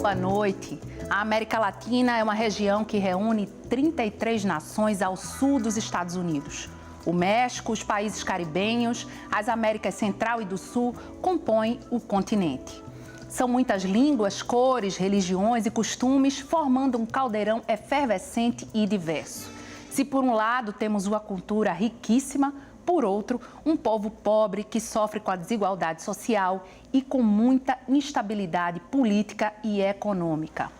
boa noite. A América Latina é uma região que reúne 33 nações ao sul dos Estados Unidos. O México, os países caribenhos, as Américas Central e do Sul compõem o continente. São muitas línguas, cores, religiões e costumes, formando um caldeirão efervescente e diverso. Se por um lado temos uma cultura riquíssima, por outro, um povo pobre que sofre com a desigualdade social e com muita instabilidade política e econômica.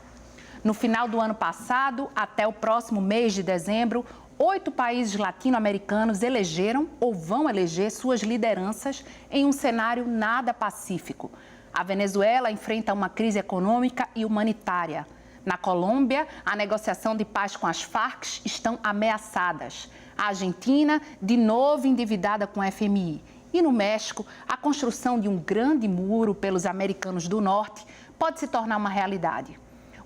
No final do ano passado, até o próximo mês de dezembro, 8 países latino-americanos elegeram ou vão eleger suas lideranças em um cenário nada pacífico. A Venezuela enfrenta uma crise econômica e humanitária. Na Colômbia, a negociação de paz com as Farc estão ameaçadas. A Argentina, de novo endividada com o FMI. E no México, a construção de um grande muro pelos americanos do Norte pode se tornar uma realidade.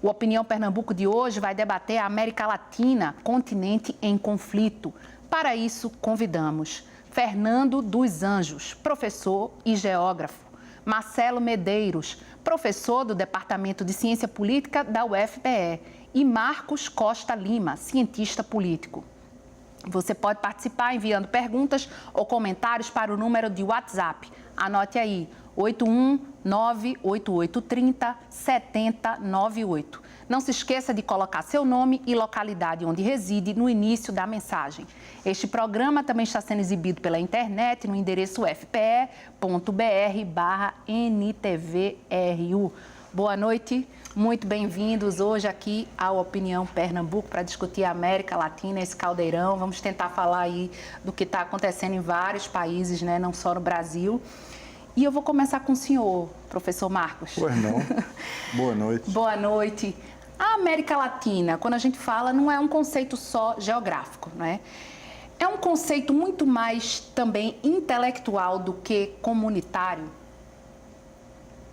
O Opinião Pernambuco de hoje vai debater a América Latina, continente em conflito. Para isso, convidamos Fernando dos Anjos, professor e geógrafo. Marcelo Medeiros, professor do Departamento de Ciência Política da UFPE. E Marcos Costa Lima, cientista político. Você pode participar enviando perguntas ou comentários para o número de WhatsApp. Anote aí, 81988307098. Não se esqueça de colocar seu nome e localidade onde reside no início da mensagem. Este programa também está sendo exibido pela internet no endereço fpe.br/NTVRU. Boa noite, muito bem-vindos hoje aqui ao Opinião Pernambuco para discutir a América Latina, esse caldeirão. Vamos tentar falar aí do que está acontecendo em vários países, né? Não só no Brasil. E eu vou começar com o senhor, professor Marcos. Pois não. Boa noite. Boa noite. A América Latina, quando a gente fala, não é um conceito só geográfico, não é? É um conceito muito mais também intelectual do que comunitário.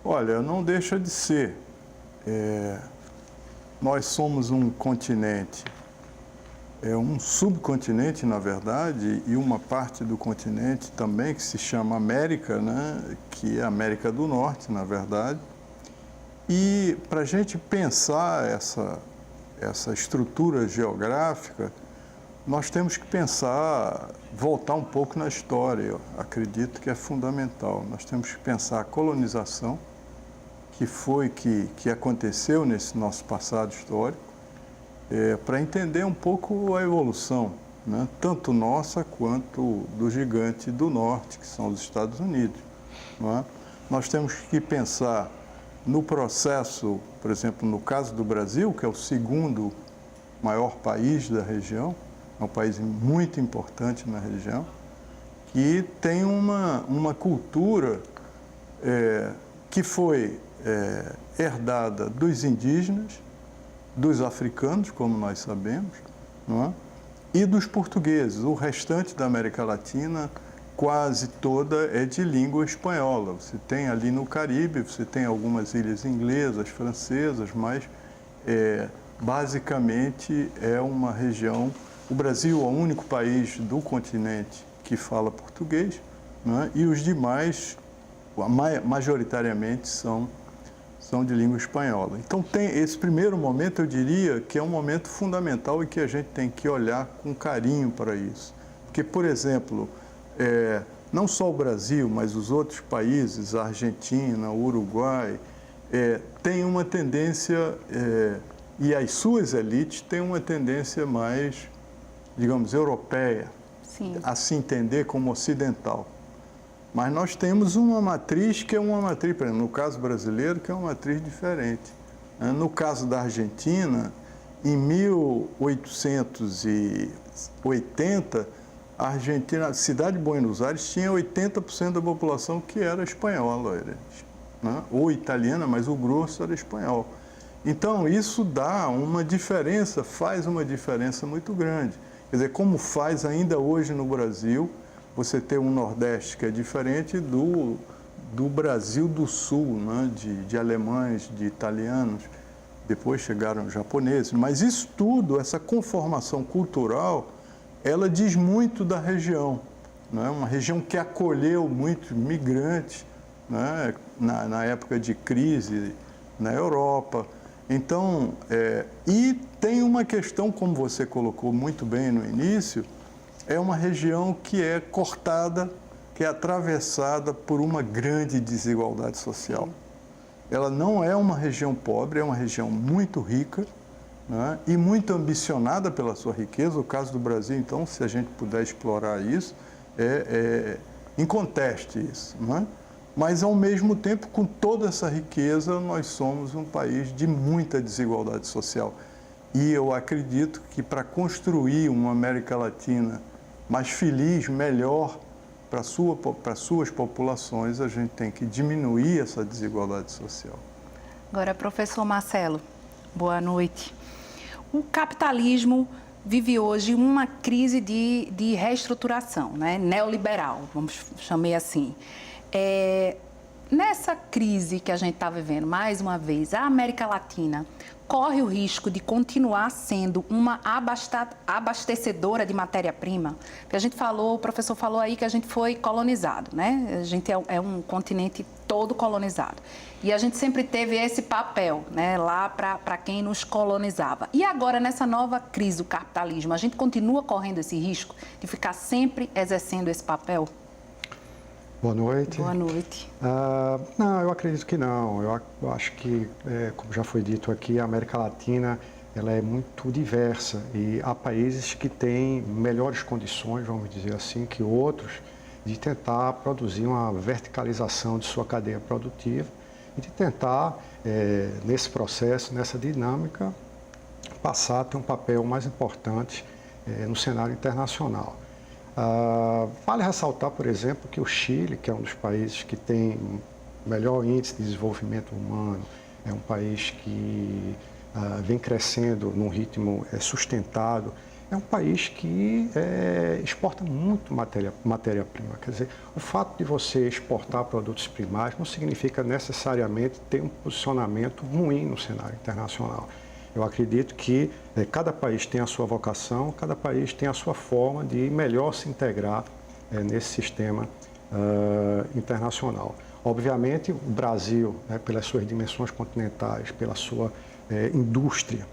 Olha, não deixa de ser. Nós somos um continente, um subcontinente, na verdade, e uma parte do continente também que se chama América, né? Que é a América do Norte, na verdade. E para a gente pensar essa estrutura geográfica, nós temos que voltar um pouco na história, eu acredito que é fundamental. Nós temos que pensar a colonização, que aconteceu nesse nosso passado histórico, para entender um pouco a evolução, né? Tanto nossa quanto do gigante do norte, que são os Estados Unidos. Não é? Nós temos que pensar no processo, por exemplo, no caso do Brasil, que é o segundo maior país da região, é um país muito importante na região, que tem uma cultura que foi herdada dos indígenas, dos africanos, como nós sabemos, não é? E dos portugueses. O restante da América Latina, quase toda, é de língua espanhola. Você tem ali no Caribe, você tem algumas ilhas inglesas, francesas, mas basicamente é uma região. O Brasil é o único país do continente que fala português, não é? E os demais, majoritariamente, são de língua espanhola. Então, tem esse primeiro momento, eu diria, que é um momento fundamental e que a gente tem que olhar com carinho para isso. Porque, por exemplo, não só o Brasil, mas os outros países, a Argentina, o Uruguai, têm uma tendência, e as suas elites têm uma tendência mais, digamos, europeia, Sim. A se entender como ocidental. Mas nós temos uma matriz que é uma matriz, por exemplo, no caso brasileiro, que é uma matriz diferente. No caso da Argentina, em 1880, a cidade de Buenos Aires tinha 80% da população que era espanhola, né? Ou italiana, mas o grosso era espanhol. Então, isso dá uma diferença, faz uma diferença muito grande. Quer dizer, como faz ainda hoje no Brasil, você ter um Nordeste que é diferente do Brasil do Sul, né? de alemães, de italianos, depois chegaram os japoneses. Mas isso tudo, essa conformação cultural, ela diz muito da região, né? Uma região que acolheu muitos migrantes, né? Na época de crise na Europa. Então, e tem uma questão, como você colocou muito bem no início, é uma região que é cortada, que é atravessada por uma grande desigualdade social. Ela não é uma região pobre, é uma região muito rica, né, e muito ambicionada pela sua riqueza. O caso do Brasil, então, se a gente puder explorar isso, inconteste isso, né? Mas, ao mesmo tempo, com toda essa riqueza, nós somos um país de muita desigualdade social. E eu acredito que para construir uma América Latina mais feliz, melhor para suas populações, a gente tem que diminuir essa desigualdade social. Agora, professor Marcelo, boa noite. O capitalismo vive hoje uma crise de reestruturação, né? Neoliberal, vamos chamar assim. Nessa crise que a gente está vivendo, mais uma vez, a América Latina corre o risco de continuar sendo uma abastecedora de matéria-prima? Porque a gente falou, o professor falou aí que a gente foi colonizado, né? A gente é um continente todo colonizado. E a gente sempre teve esse papel, né, lá para quem nos colonizava. E agora, nessa nova crise do capitalismo, a gente continua correndo esse risco de ficar sempre exercendo esse papel? Boa noite. Boa noite. Não, eu acredito que não. Eu acho que, como já foi dito aqui, a América Latina ela é muito diversa e há países que têm melhores condições, vamos dizer assim, que outros, de tentar produzir uma verticalização de sua cadeia produtiva e de tentar, nesse processo, nessa dinâmica, passar a ter um papel mais importante no cenário internacional. Vale ressaltar, por exemplo, que o Chile, que é um dos países que tem melhor índice de desenvolvimento humano, é um país que vem crescendo num ritmo sustentado, é um país que exporta muito matéria-prima. Quer dizer, o fato de você exportar produtos primários não significa necessariamente ter um posicionamento ruim no cenário internacional. Eu acredito que cada país tem a sua vocação, cada país tem a sua forma de melhor se integrar nesse sistema internacional. Obviamente, o Brasil, pelas suas dimensões continentais, pela sua indústria,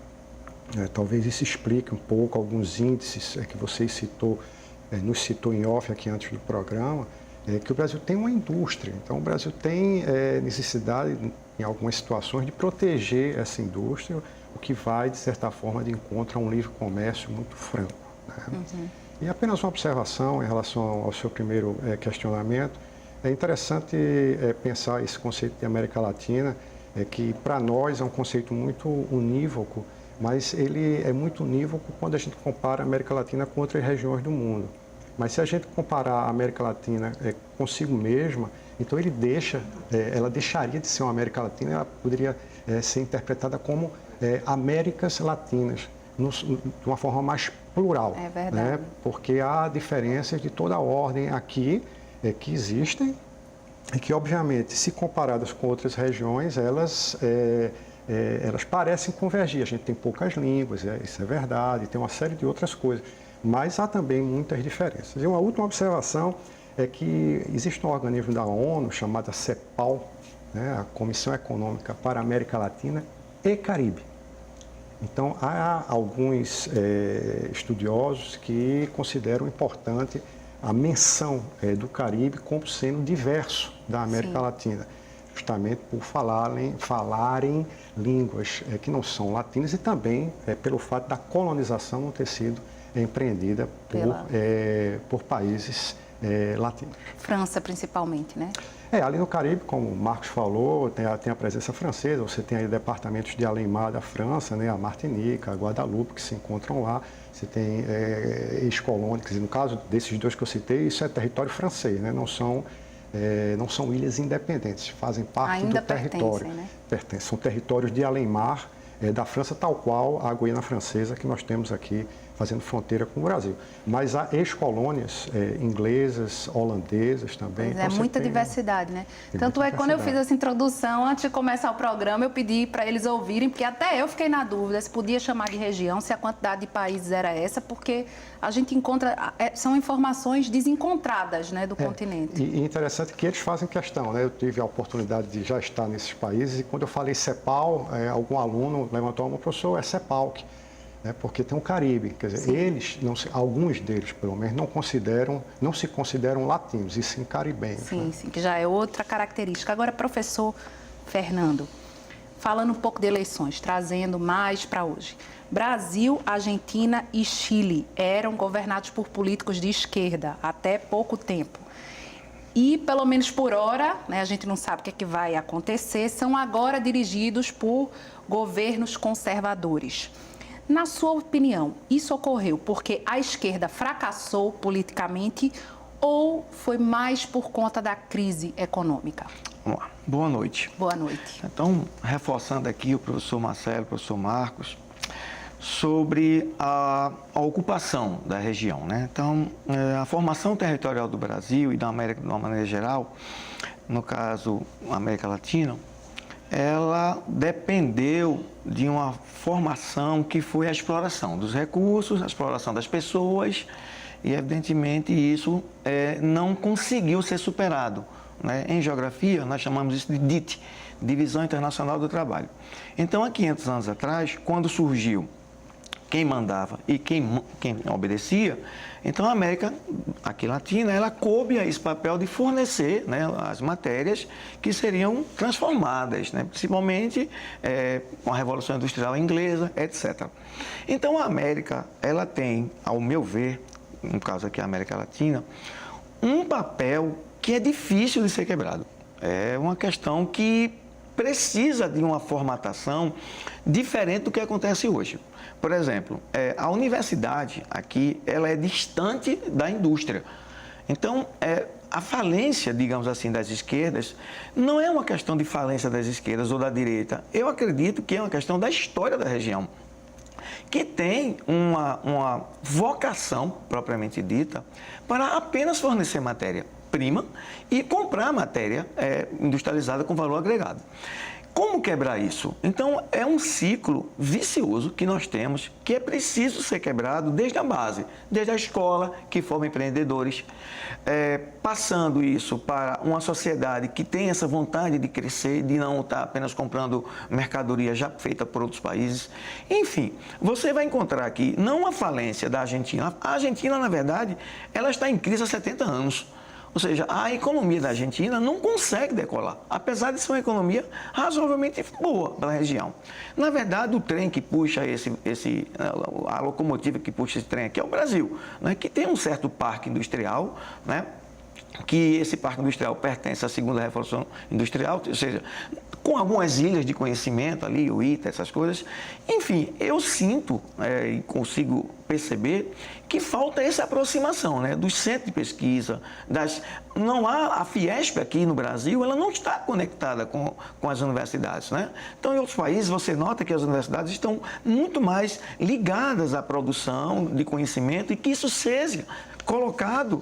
talvez isso explique um pouco alguns índices que você nos citou em off aqui antes do programa, que o Brasil tem uma indústria. Então, o Brasil tem necessidade, em algumas situações, de proteger essa indústria, o que vai, de certa forma, de encontro a um livre comércio muito franco, né? Uhum. E apenas uma observação em relação ao seu primeiro questionamento. É interessante pensar esse conceito de América Latina, que para nós é um conceito muito unívoco, mas ele é muito unívoco quando a gente compara a América Latina com outras regiões do mundo. Mas se a gente comparar a América Latina consigo mesma, então ela deixaria de ser uma América Latina, ela poderia ser interpretada como Américas Latinas, de uma forma mais plural. É verdade. Né? Porque há diferenças de toda a ordem aqui que existem e que, obviamente, se comparadas com outras regiões, elas parecem convergir. A gente tem poucas línguas, isso é verdade, tem uma série de outras coisas, mas há também muitas diferenças. E uma última observação é que existe um organismo da ONU chamado CEPAL, né, a Comissão Econômica para a América Latina e Caribe. Então, há alguns estudiosos que consideram importante a menção do Caribe como sendo diverso da América Latina, justamente por falarem línguas que não são latinas e também pelo fato da colonização não ter sido empreendida por países latinos. França, principalmente, né? Ali no Caribe, como o Marcos falou, tem a presença francesa, você tem aí departamentos de além-mar da França, né, a Martinica, a Guadalupe, que se encontram lá, você tem ex-colônias, e no caso desses dois que eu citei, isso é território francês, né, não são ilhas independentes, fazem parte do território. Né? São territórios de além-mar da França, tal qual a Guiana Francesa que nós temos aqui fazendo fronteira com o Brasil. Mas há ex-colônias inglesas, holandesas também. Então, muita diversidade, né? Tanto é que quando eu fiz essa introdução, antes de começar o programa, eu pedi para eles ouvirem, porque até eu fiquei na dúvida se podia chamar de região, se a quantidade de países era essa, porque a gente encontra, são informações desencontradas, né, do continente. E interessante que eles fazem questão, né? Eu tive a oportunidade de já estar nesses países e quando eu falei CEPAL, algum aluno levantou a mão, professor, é CEPALC, né, porque tem o Caribe. Quer dizer, eles, alguns deles, pelo menos, não se consideram latinos, e sim caribenhos. Sim, né? sim, que já é outra característica. Agora, professor Fernando, falando um pouco de eleições, trazendo mais para hoje. Brasil, Argentina e Chile eram governados por políticos de esquerda até pouco tempo. E, pelo menos por hora, né, a gente não sabe o que é que vai acontecer, são agora dirigidos por governos conservadores. Na sua opinião, isso ocorreu porque a esquerda fracassou politicamente ou foi mais por conta da crise econômica? Vamos lá. Boa noite. Boa noite. Então, reforçando aqui o professor Marcelo, o professor Marcos, sobre a ocupação da região, né? Então, a formação territorial do Brasil e da América de uma maneira geral, no caso, a América Latina, ela dependeu de uma formação que foi a exploração dos recursos, a exploração das pessoas e, evidentemente, isso não conseguiu ser superado, né? Em geografia, nós chamamos isso de DIT, Divisão Internacional do Trabalho. Então, há 500 anos atrás, quando surgiu quem mandava e quem obedecia, então a América aqui Latina, ela coube a esse papel de fornecer, né, as matérias que seriam transformadas, né, principalmente com a Revolução Industrial Inglesa, etc. Então a América, ela tem, ao meu ver, no caso aqui a América Latina, um papel que é difícil de ser quebrado. É uma questão que precisa de uma formatação diferente do que acontece hoje. Por exemplo, a universidade aqui, ela é distante da indústria. Então, a falência, digamos assim, das esquerdas, não é uma questão de falência das esquerdas ou da direita. Eu acredito que é uma questão da história da região, que tem uma vocação, propriamente dita, para apenas fornecer matéria-prima e comprar matéria industrializada com valor agregado. Como quebrar isso? Então, é um ciclo vicioso que nós temos, que é preciso ser quebrado desde a base, desde a escola, que forma empreendedores, passando isso para uma sociedade que tem essa vontade de crescer, de não estar apenas comprando mercadoria já feita por outros países. Enfim, você vai encontrar aqui não uma falência da Argentina. A Argentina, na verdade, ela está em crise há 70 anos. Ou seja, a economia da Argentina não consegue decolar, apesar de ser uma economia razoavelmente boa para a região. Na verdade, o trem que puxa a locomotiva que puxa esse trem aqui é o Brasil, né, que tem um certo parque industrial, né, que esse parque industrial pertence à segunda revolução industrial, ou seja, com algumas ilhas de conhecimento ali, o ITA, essas coisas. Enfim, eu sinto e consigo perceber que falta essa aproximação, né, dos centros de pesquisa, não há a Fiesp aqui no Brasil, ela não está conectada com as universidades, né? Então, em outros países, você nota que as universidades estão muito mais ligadas à produção de conhecimento e que isso seja colocado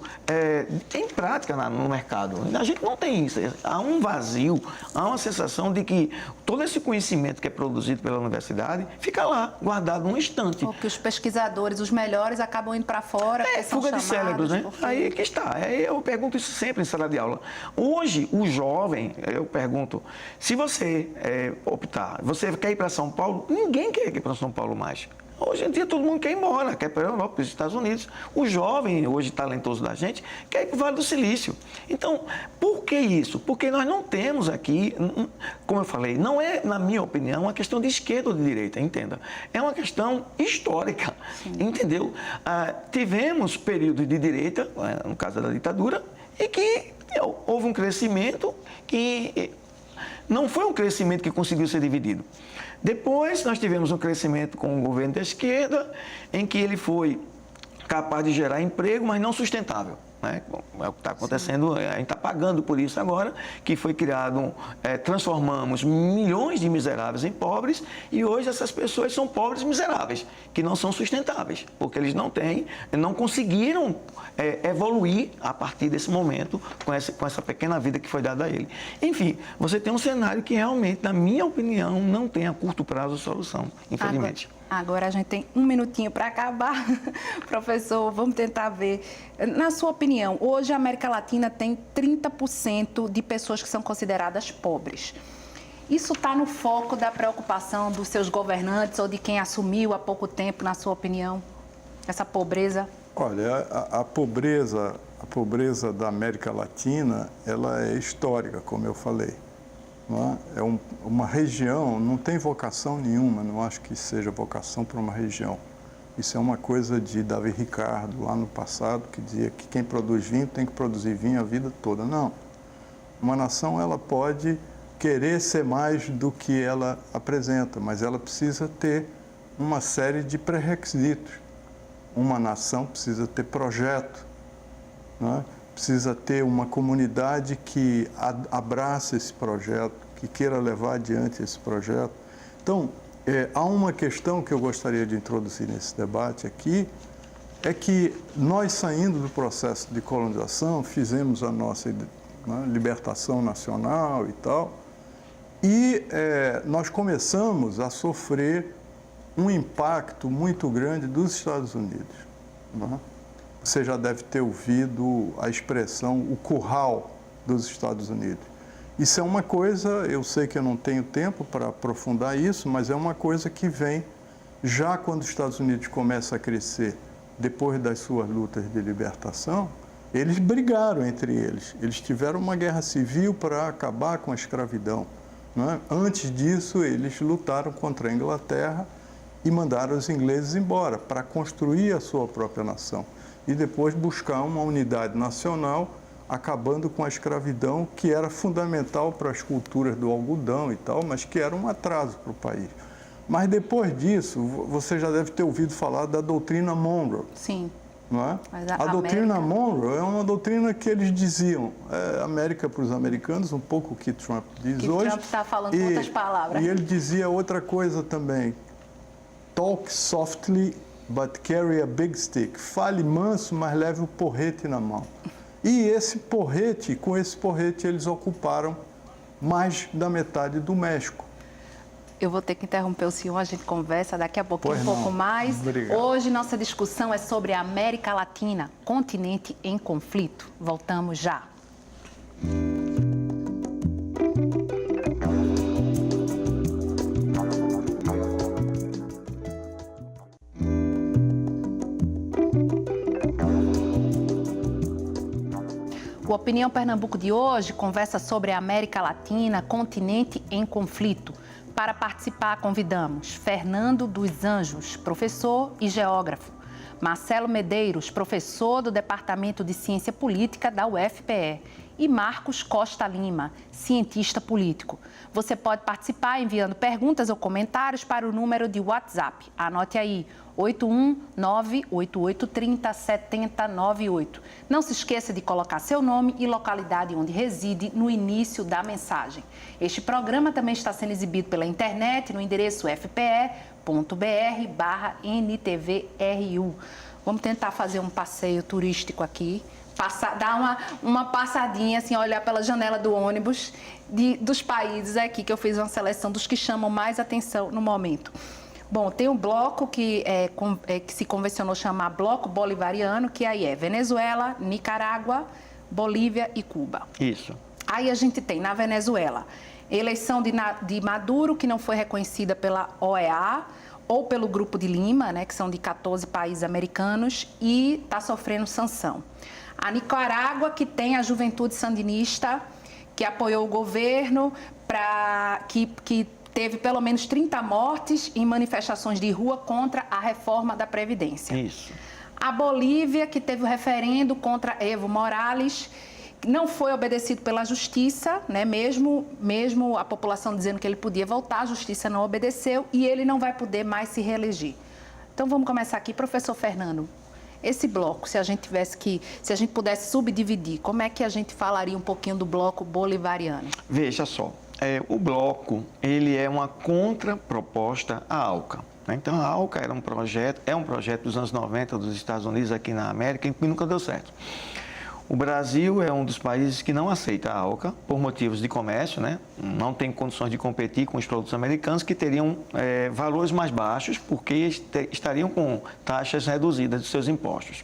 em prática no mercado. A gente não tem isso. Há um vazio, há uma sensação de que todo esse conhecimento que é produzido pela universidade fica lá, guardado num estante. Ou que os pesquisadores, os melhores, acabam indo para fora. Fuga de cérebros, né? Aí que está. Eu pergunto isso sempre em sala de aula. Hoje, o jovem, eu pergunto, se você optar, você quer ir para São Paulo? Ninguém quer ir para São Paulo mais. Hoje em dia todo mundo quer ir embora, quer ir para a Europa, para os Estados Unidos. O jovem, hoje talentoso da gente, quer ir para o Vale do Silício. Então, por que isso? Porque nós não temos aqui, como eu falei, não é, na minha opinião, uma questão de esquerda ou de direita, entenda. É uma questão histórica, entendeu? Tivemos períodos de direita, no caso da ditadura, e que houve um crescimento que não foi um crescimento que conseguiu ser dividido. Depois, nós tivemos um crescimento com o governo da esquerda, em que ele foi capaz de gerar emprego, mas não sustentável, né? É o que está acontecendo, a gente está pagando por isso agora, que foi criado, transformamos milhões de miseráveis em pobres, e hoje essas pessoas são pobres miseráveis, que não são sustentáveis, porque eles não conseguiram evoluir a partir desse momento, com essa pequena vida que foi dada a ele. Enfim, você tem um cenário que realmente, na minha opinião, não tem a curto prazo solução, infelizmente. Agora a gente tem um minutinho para acabar. Professor, vamos tentar ver. Na sua opinião, hoje a América Latina tem 30% de pessoas que são consideradas pobres. Isso está no foco da preocupação dos seus governantes ou de quem assumiu há pouco tempo, na sua opinião, essa pobreza? Olha, a pobreza da América Latina, ela é histórica, como eu falei. Não é? Uma região, não tem vocação nenhuma, não acho que seja vocação para uma região. Isso é uma coisa de Davi Ricardo, lá no passado, que dizia que quem produz vinho tem que produzir vinho a vida toda. Não. Uma nação, ela pode querer ser mais do que ela apresenta, mas ela precisa ter uma série de pré-requisitos. Uma nação precisa ter projeto, não é? Precisa ter uma comunidade que abrace esse projeto, que queira levar adiante esse projeto. Então, há uma questão que eu gostaria de introduzir nesse debate aqui, é que nós, saindo do processo de colonização, fizemos a nossa libertação nacional e tal, e nós começamos a sofrer um impacto muito grande dos Estados Unidos. Não é? Você já deve ter ouvido a expressão o curral dos Estados Unidos. Isso é uma coisa, eu sei que eu não tenho tempo para aprofundar isso, mas é uma coisa que vem já quando os Estados Unidos começam a crescer, depois das suas lutas de libertação, eles brigaram entre eles. Eles tiveram uma guerra civil para acabar com a escravidão. Não é? Antes disso, eles lutaram contra a Inglaterra e mandaram os ingleses embora para construir a sua própria nação. E depois buscar uma unidade nacional, acabando com a escravidão, que era fundamental para as culturas do algodão e tal, mas que era um atraso para o país. Mas depois disso, você já deve ter ouvido falar da doutrina Monroe. Sim. Não é? Mas a doutrina Monroe é uma doutrina que eles diziam, América para os americanos, um pouco o que Trump diz que hoje. Trump está falando com outras palavras. E ele dizia outra coisa também, talk softly, but carry a big stick. Fale manso, mas leve o porrete na mão. E com esse porrete, eles ocuparam mais da metade do México. Eu vou ter que interromper o senhor, a gente conversa daqui a pouquinho um pouco mais. Obrigado. Hoje nossa discussão é sobre a América Latina, continente em conflito. Voltamos já. O Opinião Pernambuco de hoje conversa sobre a América Latina, continente em conflito. Para participar, convidamos Fernando dos Anjos, professor e geógrafo. Marcelo Medeiros, professor do Departamento de Ciência Política da UFPE. E Marcos Costa Lima, cientista político. Você pode participar enviando perguntas ou comentários para o número de WhatsApp. Anote aí, 819-8830-7098. Não se esqueça de colocar seu nome e localidade onde reside no início da mensagem. Este programa também está sendo exibido pela internet no endereço fpe.br/NTVRU. Vamos tentar fazer um passeio turístico aqui. Dar uma passadinha, assim, olhar pela janela do ônibus dos países aqui, que eu fiz uma seleção dos que chamam mais atenção no momento. Bom, tem um bloco que se convencionou chamar Bloco Bolivariano, que aí é Venezuela, Nicarágua, Bolívia e Cuba. Isso. Aí a gente tem, na Venezuela, eleição de Maduro, que não foi reconhecida pela OEA, ou pelo Grupo de Lima, né, que são de 14 países americanos, e está sofrendo sanção. A Nicarágua, que tem a juventude sandinista, que apoiou o governo, que teve pelo menos 30 mortes em manifestações de rua contra a reforma da Previdência. Isso. A Bolívia, que teve o referendo contra Evo Morales, não foi obedecido pela justiça, né? Mesmo a população dizendo que ele podia voltar, a justiça não obedeceu e ele não vai poder mais se reeleger. Então vamos começar aqui, professor Fernando. Esse bloco, se a gente pudesse subdividir, como é que a gente falaria um pouquinho do bloco bolivariano? Veja só, o bloco, ele é uma contraproposta à ALCA. Né? Então, a ALCA é um projeto dos anos 90 dos Estados Unidos aqui na América, que nunca deu certo. O Brasil é um dos países que não aceita a ALCA por motivos de comércio, né? Não tem condições de competir com os produtos americanos que teriam valores mais baixos porque estariam com taxas reduzidas de seus impostos.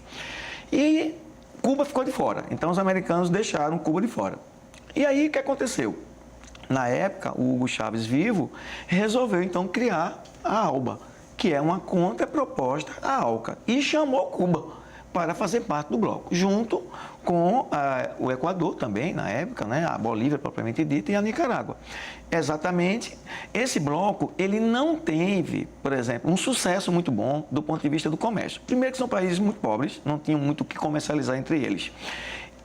E Cuba ficou de fora, então os americanos deixaram Cuba de fora. E aí o que aconteceu? na época, o Hugo Chávez vivo, resolveu então criar a ALBA, que é uma contraproposta à ALCA, e chamou Cuba para fazer parte do bloco, junto com o Equador também, na época, né, a Bolívia propriamente dita e a Nicarágua. Exatamente, esse bloco, ele não teve, por exemplo, um sucesso muito bom do ponto de vista do comércio. Primeiro que são países muito pobres, não tinham muito o que comercializar entre eles.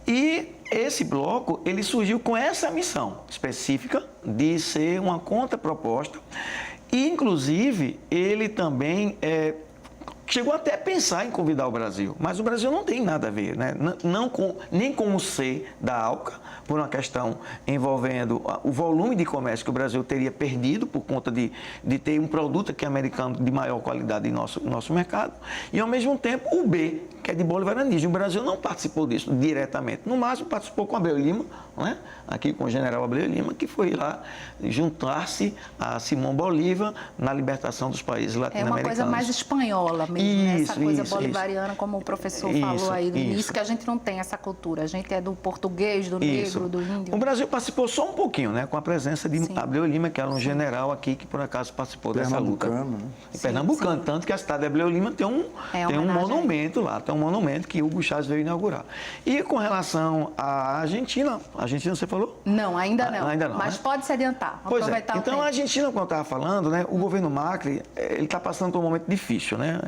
E esse bloco, ele surgiu com essa missão específica de ser uma contraproposta e, inclusive, ele também chegou até a pensar em convidar o Brasil, mas o Brasil não tem nada a ver, né? Nem com o C da ALCA, por uma questão envolvendo o volume de comércio que o Brasil teria perdido por conta de ter um produto aqui americano de maior qualidade em nosso mercado, e ao mesmo tempo o B, que é de bolivarianismo. O Brasil não participou disso diretamente, no máximo participou com Abreu Lima, né? Aqui com o general Abreu Lima, que foi lá juntar-se a Simão Bolívar na libertação dos países latino-americanos. É uma coisa mais espanhola mesmo, né? Essa coisa bolivariana, como o professor falou aí no início, que a gente não tem essa cultura, a gente é do português, do negro, do índio. O Brasil participou só um pouquinho, né? Com a presença de Abreu Lima, que era um general aqui que por acaso participou dessa luta. Né? Pernambucano, tanto que a cidade de Abreu Lima tem um monumento lá, tem um monumento que Hugo Chávez veio inaugurar. E com relação à Argentina você falou? Não, ainda não. Ainda não, mas né? pode se adiantar, pois aproveitar é. Então, a Argentina, como eu estava falando, né, o governo Macri, ele está passando por um momento difícil, né?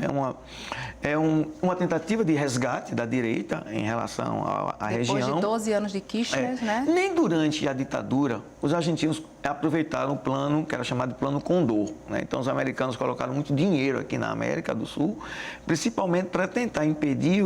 Uma tentativa de resgate da direita em relação à região. Depois de 12 anos de Kirchner, né? Nem durante a ditadura, os argentinos aproveitaram o plano que era chamado de Plano Condor, né? Então, os americanos colocaram muito dinheiro aqui na América do Sul, principalmente para tentar impedir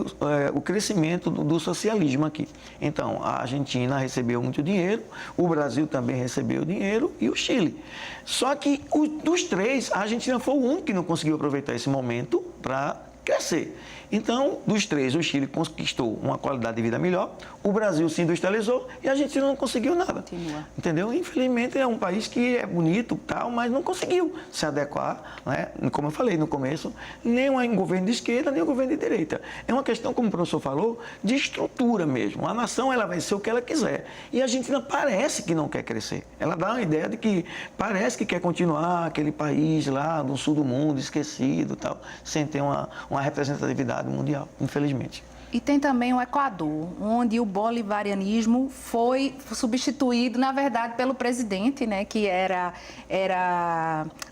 o crescimento do socialismo aqui. Então, a Argentina recebeu muito dinheiro, o Brasil também recebeu dinheiro e o Chile. Só que, dos três, a Argentina foi o único que não conseguiu aproveitar esse momento para crescer. Então, dos três, o Chile conquistou uma qualidade de vida melhor, o Brasil se industrializou e a Argentina não conseguiu nada. Continua. Entendeu? Infelizmente, é um país que é bonito, tal, mas não conseguiu se adequar, né? Como eu falei no começo, nem um governo de esquerda, nem um governo de direita. É uma questão, como o professor falou, de estrutura mesmo. A nação, ela vai ser o que ela quiser. E a Argentina parece que não quer crescer. Ela dá uma ideia de que parece que quer continuar aquele país lá no sul do mundo, esquecido, tal, sem ter uma representatividade mundial, infelizmente. E tem também o Equador, onde o bolivarianismo foi substituído, na verdade, pelo presidente, né, que era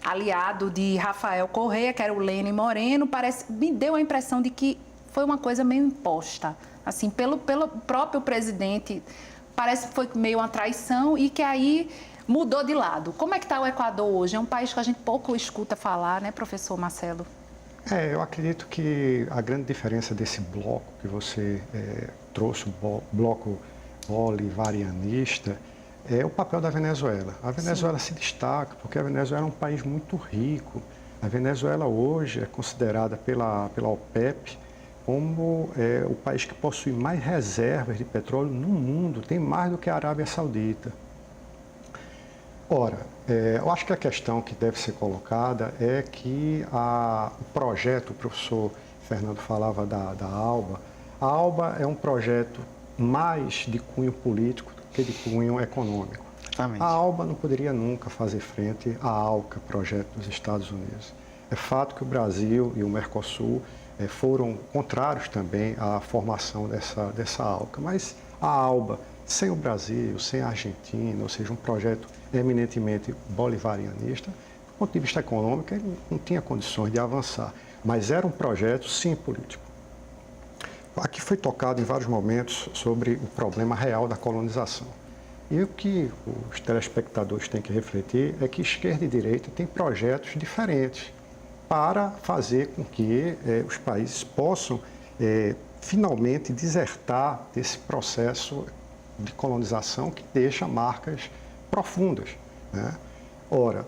aliado de Rafael Correa, que era o Lenin Moreno. Me deu a impressão de que foi uma coisa meio imposta, assim, pelo próprio presidente. Parece que foi meio uma traição e que aí mudou de lado. Como é que está o Equador hoje? É um país que a gente pouco escuta falar, né, professor Marcelo? Eu acredito que a grande diferença desse bloco que você trouxe, o bloco bolivarianista, é o papel da Venezuela. A Venezuela se destaca porque a Venezuela é um país muito rico. A Venezuela hoje é considerada pela OPEP como o país que possui mais reservas de petróleo no mundo, tem mais do que a Arábia Saudita. Ora, eu acho que a questão que deve ser colocada é que o projeto, o professor Fernando falava da ALBA, a ALBA é um projeto mais de cunho político do que de cunho econômico. Exatamente. A ALBA não poderia nunca fazer frente à ALCA, projeto dos Estados Unidos. É fato que o Brasil e o Mercosul foram contrários também à formação dessa ALCA, mas a ALBA, sem o Brasil, sem a Argentina, ou seja, um projeto eminentemente bolivarianista, do ponto de vista econômico, ele não tinha condições de avançar, mas era um projeto, sim, político. Aqui foi tocado em vários momentos sobre o problema real da colonização. E o que os telespectadores têm que refletir é que esquerda e direita têm projetos diferentes para fazer com que os países possam finalmente desertar desse processo de colonização que deixa marcas profundas, né? Ora,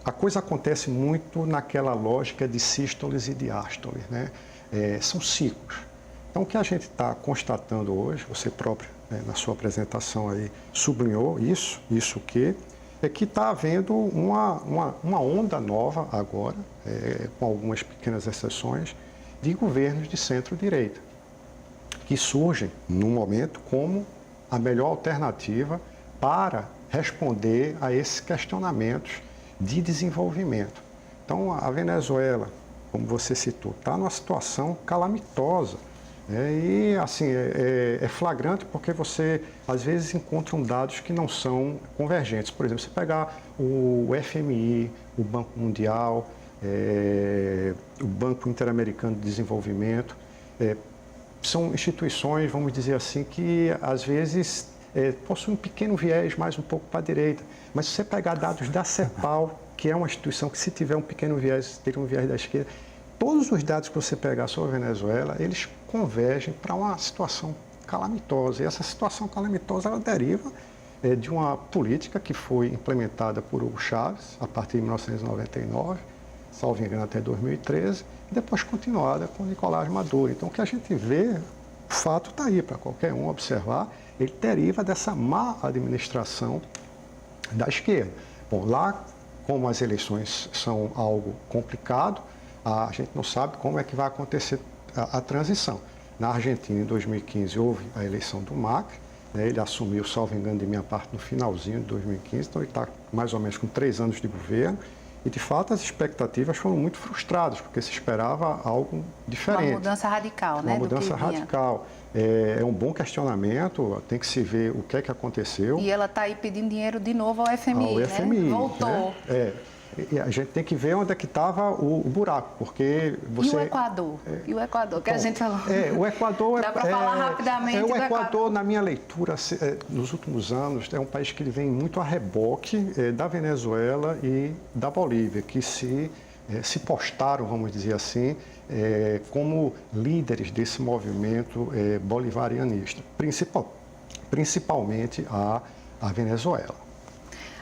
a coisa acontece muito naquela lógica de sístoles e diástoles, né? São ciclos. Então, o que a gente está constatando hoje, você próprio, na sua apresentação aí, sublinhou isso que é que está havendo uma onda nova agora, com algumas pequenas exceções, de governos de centro-direita, que surgem, no momento, como a melhor alternativa para responder a esses questionamentos de desenvolvimento. Então, a Venezuela, como você citou, está numa situação calamitosa. E, assim, é flagrante porque você, às vezes, encontra dados que não são convergentes. Por exemplo, você pegar o FMI, o Banco Mundial, o Banco Interamericano de Desenvolvimento, são instituições, vamos dizer assim, que, às vezes, possuem um pequeno viés mais um pouco para a direita. Mas se você pegar dados da CEPAL, que é uma instituição que, se tiver um pequeno viés, teria um viés da esquerda, todos os dados que você pegar sobre a Venezuela, eles convergem para uma situação calamitosa. E essa situação calamitosa, ela deriva de uma política que foi implementada por Hugo Chávez, a partir de 1999, salvo engano até 2013, e depois continuada com Nicolás Maduro. Então, o que a gente vê, o fato está aí para qualquer um observar, ele deriva dessa má administração da esquerda. Bom, lá, como as eleições são algo complicado, a gente não sabe como é que vai acontecer a transição. Na Argentina, em 2015, houve a eleição do Macri, né? Ele assumiu, salvo engano de minha parte, no finalzinho de 2015, então ele está mais ou menos com 3 anos de governo, e de fato as expectativas foram muito frustradas, porque se esperava algo diferente. Uma mudança radical, né? Uma mudança radical. É um bom questionamento, tem que se ver o que é que aconteceu. E ela está aí pedindo dinheiro de novo ao FMI, ao FMI, né? Voltou. Né? E a gente tem que ver onde é que estava o buraco, porque você... E o Equador? E o Equador, que a gente falou. O Equador... Dá para falar rapidamente o do Equador, na minha leitura, nos últimos anos, é um país que ele vem muito a reboque da Venezuela e da Bolívia, que se postaram, vamos dizer assim, como líderes desse movimento bolivarianista, principalmente a Venezuela.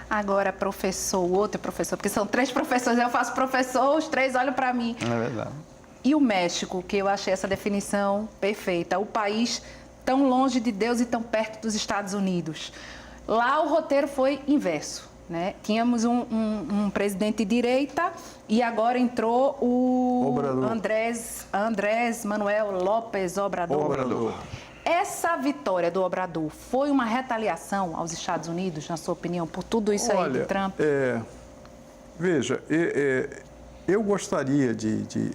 Agora, professor, o outro professor, porque são 3 professores, eu faço professor, os 3 olham para mim. É verdade. E o México, que eu achei essa definição perfeita, o país tão longe de Deus e tão perto dos Estados Unidos. Lá o roteiro foi inverso, né? Tínhamos um presidente de direita e agora entrou o Andrés Manuel López Obrador. Essa vitória do Obrador foi uma retaliação aos Estados Unidos, na sua opinião, por tudo isso aí do Trump? Veja, eu gostaria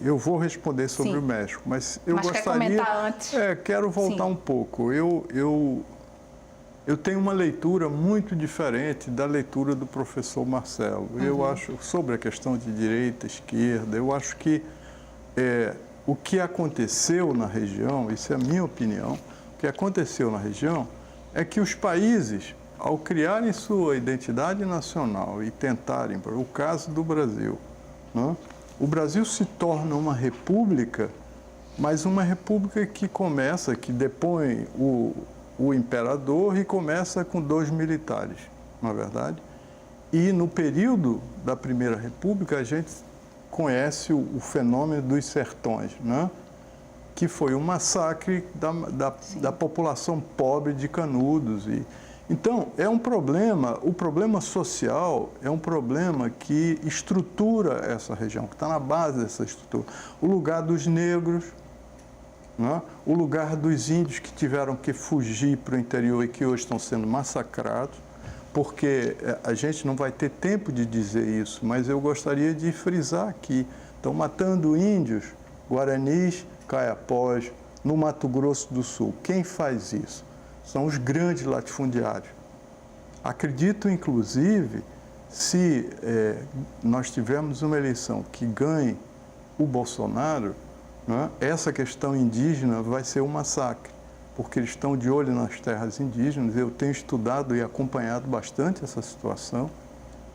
eu vou responder sobre o México, mas eu gostaria... quer comentar antes? Quero voltar um pouco. Eu tenho uma leitura muito diferente da leitura do professor Marcelo. Eu acho, sobre a questão de direita, esquerda, eu acho que o que aconteceu na região, isso é a minha opinião, o que aconteceu na região é que os países, ao criarem sua identidade nacional e tentarem, o caso do Brasil, né? O Brasil se torna uma república, mas uma república que depõe o imperador e começa com 2 militares, na verdade. E no período da Primeira República, a gente conhece o fenômeno dos sertões, né? Que foi um massacre da população pobre de Canudos. Então, é um problema, o problema social é um problema que estrutura essa região, que está na base dessa estrutura. O lugar dos negros, né? O lugar dos índios que tiveram que fugir para o interior e que hoje estão sendo massacrados, porque a gente não vai ter tempo de dizer isso, mas eu gostaria de frisar aqui, estão matando índios, guaranis, caiapós, no Mato Grosso do Sul. Quem faz isso? São os grandes latifundiários. Acredito, inclusive, se nós tivermos uma eleição que ganhe o Bolsonaro, né, essa questão indígena vai ser um massacre, porque eles estão de olho nas terras indígenas. Eu tenho estudado e acompanhado bastante essa situação,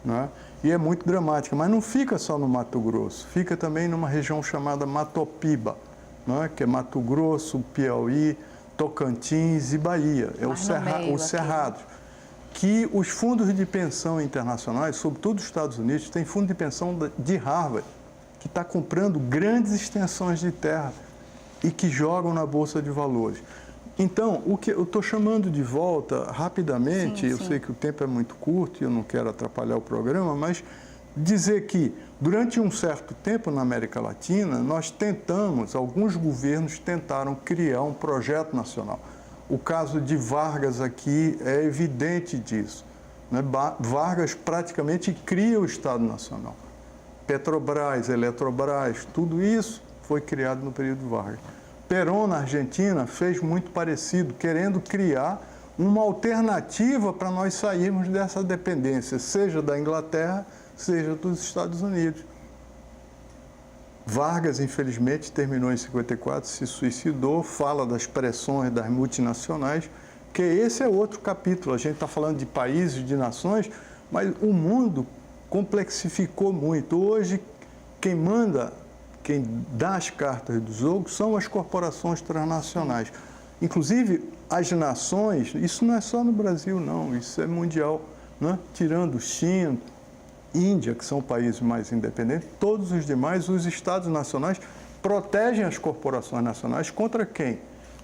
né, e é muito dramática. Mas não fica só no Mato Grosso, fica também numa região chamada Matopiba, né, que é Mato Grosso, Piauí, Tocantins e Bahia. É os cerrados. Que os fundos de pensão internacionais, sobretudo os Estados Unidos, tem fundo de pensão de Harvard, que está comprando grandes extensões de terra e que jogam na Bolsa de Valores. Então, o que eu estou chamando de volta rapidamente, eu sei que o tempo é muito curto e eu não quero atrapalhar o programa, mas dizer que durante um certo tempo na América Latina, alguns governos tentaram criar um projeto nacional. O caso de Vargas aqui é evidente disso, né? Vargas praticamente cria o Estado Nacional. Petrobras, Eletrobras, tudo isso foi criado no período Vargas. Perón, na Argentina, fez muito parecido, querendo criar uma alternativa para nós sairmos dessa dependência, seja da Inglaterra, seja dos Estados Unidos. Vargas, infelizmente, terminou em 54, se suicidou, fala das pressões das multinacionais, que esse é outro capítulo. A gente está falando de países, de nações, mas o mundo complexificou muito. Hoje, quem manda, quem dá as cartas do jogo são as corporações transnacionais. Inclusive, as nações, isso não é só no Brasil, não, isso é mundial, né? Tirando China, Índia, que são países mais independentes, todos os demais, os estados nacionais protegem as corporações nacionais contra quem?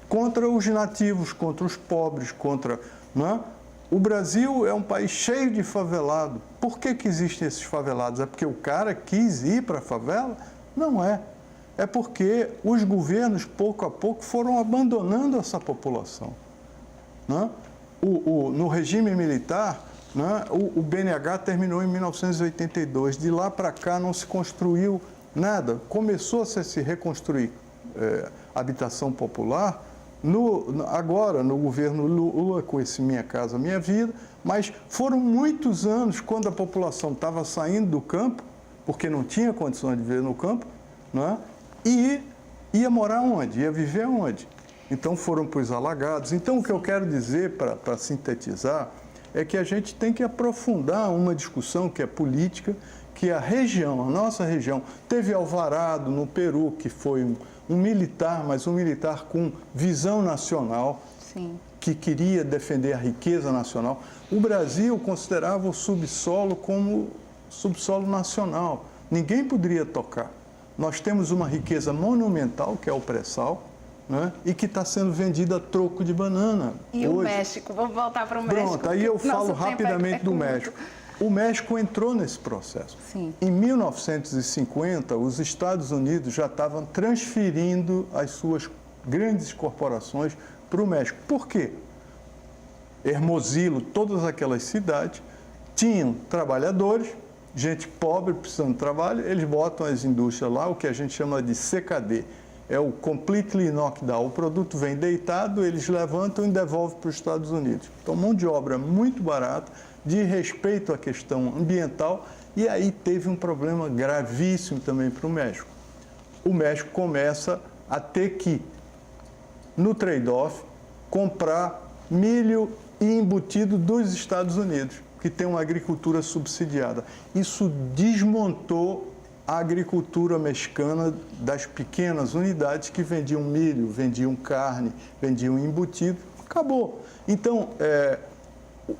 Contra os nativos, contra os pobres, contra... Né? O Brasil é um país cheio de favelado. Por que existem esses favelados? É porque o cara quis ir para a favela? Não é. É porque os governos, pouco a pouco, foram abandonando essa população. Né? No regime militar, né, o BNH terminou em 1982. De lá para cá não se construiu nada. Começou a se reconstruir habitação popular agora no governo Lula, com esse Minha Casa Minha Vida, mas foram muitos anos quando a população estava saindo do campo, porque não tinha condições de viver no campo, né, e ia morar onde? Ia viver onde? Então foram para os alagados. Então o que eu quero dizer, para sintetizar, é que a gente tem que aprofundar uma discussão que é política, que a região, a nossa região, teve Alvarado no Peru, que foi um militar, mas um militar com visão nacional, sim, que queria defender a riqueza nacional. O Brasil considerava o subsolo como subsolo nacional. Ninguém poderia tocar. Nós temos uma riqueza monumental, que é o pré-sal, né? E que está sendo vendida a troco de banana. E hoje. O México? Vamos voltar para o México. Pronto, aí eu falo rapidamente do México. O México entrou nesse processo. Sim. Em 1950, os Estados Unidos já estavam transferindo as suas grandes corporações para o México. Por quê? Hermosillo, todas aquelas cidades, tinham trabalhadores, gente pobre precisando de trabalho, eles botam as indústrias lá, o que a gente chama de CKD. É o completely knockdown. O produto vem deitado, eles levantam e devolvem para os Estados Unidos. Então, mão de obra muito barata, de respeito à questão ambiental, e aí teve um problema gravíssimo também para o México. O México começa a ter que, no trade-off, comprar milho e embutido dos Estados Unidos, que tem uma agricultura subsidiada. Isso desmontou a agricultura mexicana das pequenas unidades que vendiam milho, vendiam carne, vendiam embutido. Acabou. Então,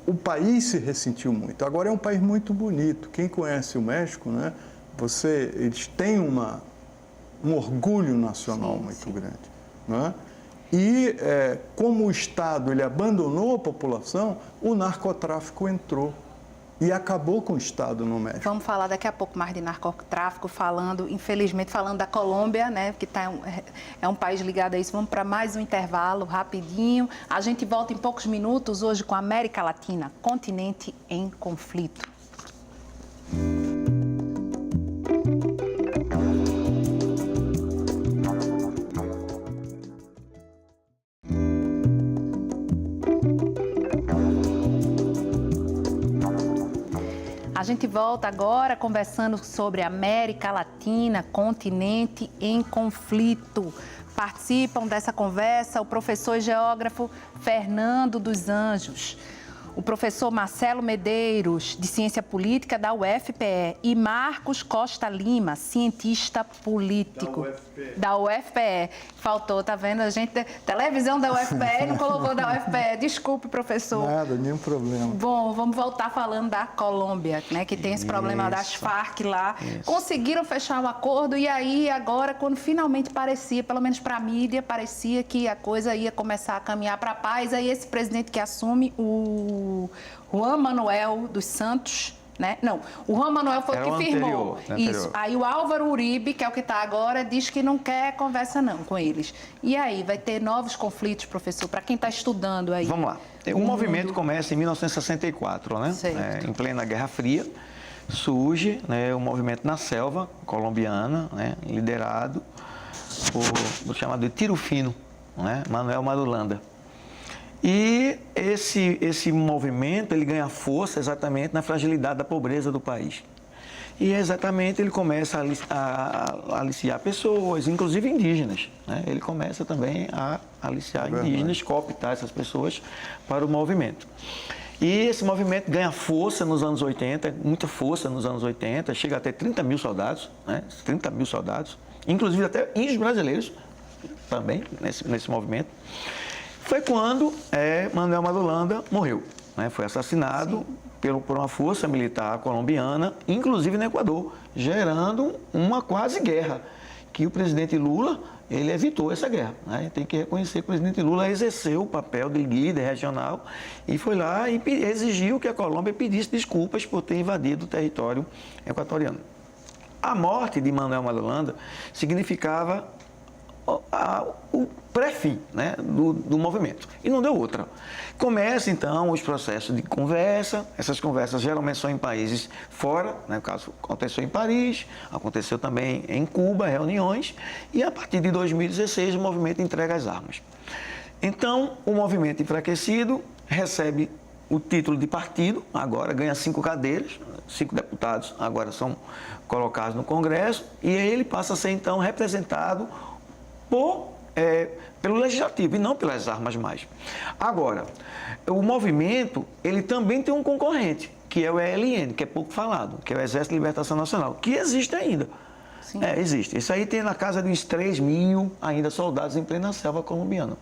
o país se ressentiu muito. Agora é um país muito bonito. Quem conhece o México, né, eles têm um orgulho nacional muito grande. Né? E como o Estado ele abandonou a população, o narcotráfico entrou e acabou com o Estado no México. Vamos falar daqui a pouco mais de narcotráfico, infelizmente, falando da Colômbia, né, que é um país ligado a isso. Vamos para mais um intervalo, rapidinho. A gente volta em poucos minutos, hoje com a América Latina, continente em conflito. A gente volta agora conversando sobre América Latina, continente em conflito. Participam dessa conversa o professor e geógrafo Fernando dos Anjos, o professor Marcelo Medeiros, de Ciência Política da UFPE, e Marcos Costa Lima, cientista político. Da UFPE. Faltou, tá vendo? A gente, televisão da UFPE, não colocou da UFPE. Desculpe, professor. Nada, nenhum problema. Bom, vamos voltar falando da Colômbia, né, que tem esse problema das Farc lá. Conseguiram fechar o acordo e aí, agora, quando finalmente parecia, pelo menos para a mídia, parecia que a coisa ia começar a caminhar para a paz, aí esse presidente que assume, o Juan Manuel dos Santos, né? Não, o Juan Manuel foi o que firmou. Anterior. Isso. Aí o Álvaro Uribe, que é o que está agora, diz que não quer conversa não com eles. E aí, vai ter novos conflitos, professor, para quem está estudando aí? Vamos lá. O movimento começa em 1964, né? Em plena Guerra Fria. Surge, né, o movimento na selva colombiana, né, liderado por chamado de Tiro Fino, né, Manuel Marulanda. E esse movimento ele ganha força exatamente na fragilidade da pobreza do país. E exatamente ele começa a aliciar pessoas, inclusive indígenas, né? Ele começa também a aliciar indígenas, cooptar essas pessoas para o movimento. E esse movimento ganha força nos anos 80, muita força nos anos 80, chega a ter 30 mil soldados, né? 30 mil soldados, inclusive até índios brasileiros também nesse movimento. Foi quando Manuel Marulanda morreu, né? Foi assassinado por uma força militar colombiana, inclusive no Equador, gerando uma quase guerra, que o presidente Lula, ele evitou essa guerra, né? Tem que reconhecer que o presidente Lula exerceu o papel de líder regional e foi lá e exigiu que a Colômbia pedisse desculpas por ter invadido o território equatoriano. A morte de Manuel Marulanda significava o pré-fim, né, do movimento. E não deu outra. Começa, então, os processos de conversa. Essas conversas geralmente são em países fora, né, no caso, aconteceu em Paris, aconteceu também em Cuba, reuniões, e a partir de 2016 o movimento entrega as armas. Então, o movimento enfraquecido recebe o título de partido, agora ganha 5 cadeiras, 5 deputados agora são colocados no Congresso, e aí ele passa a ser, então, representado pelo legislativo e não pelas armas mais. Agora, o movimento, ele também tem um concorrente, que é o ELN, que é pouco falado, que é o Exército de Libertação Nacional, que existe ainda. Sim. Existe. Isso aí tem na casa de uns 3 mil ainda soldados em plena selva colombiana.